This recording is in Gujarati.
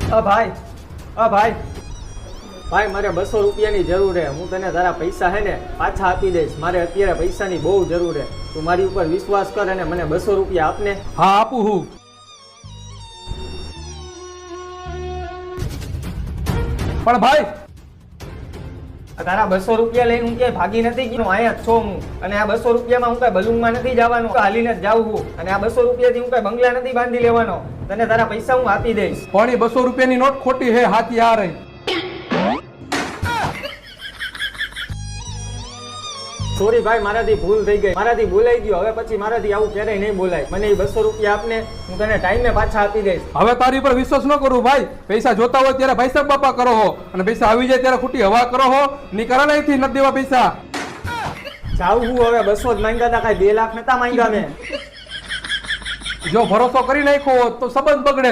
ભાઈ ભાઈ મારે 200 રૂપિયાની જરૂર છે. હું તને તારા પૈસા હે ને પાછા આપી દઈશ. મારે અત્યારે પૈસાની બહુ જરૂર છે. તું મારી ઉપર વિશ્વાસ કર અને મને 200 રૂપિયા આપને. હા આપું હું. પણ ભાઈ તારા 200 રૂપિયા લઈને હું ક્યાંય ભાગી નથી ગયો. અહીંયા જ છું હું. અને આ 200 રૂપિયામાં હું કઈ બલૂનમાં નથી જવાનું, હાલીને જ જાઉં છું. અને આ 200 રૂપિયાથી હું કઈ બંગલા નથી બાંધી લેવાનો. તને તારા પૈસા હું આપી દઈશ. પણ એ 200 રૂપિયાની નોટ ખોટી હે, હાથી આ રહી. સોરી ભાઈ, મારાથી ભૂલ થઈ ગઈ. મારાથી બોલાઈ ગયો. હવે પછી મારાથી આવું ક્યારેય નહીં બોલાય. મને એ 200 રૂપિયા આપને. હું તને ટાઈમે પાછા આપી દઈશ. હવે તારી પર વિશ્વાસ ન કરું ભાઈ. પૈસા જોતા હોય ત્યારે ભાઈ સાહેબ બાપા કરો હો, અને પૈસા આવી જાય ત્યારે ખોટી હવા કરો હો. નીકળા અહીંથી નથી દેવા પૈસા. જાઉં હું હવે. 200 જ માંગ્યા હતા, કાંઈ 2 લાખ નતા માંગ્યા મેં. જો ભરોસો કરી નાખ્યો હોત તો સંબંધ બગડે.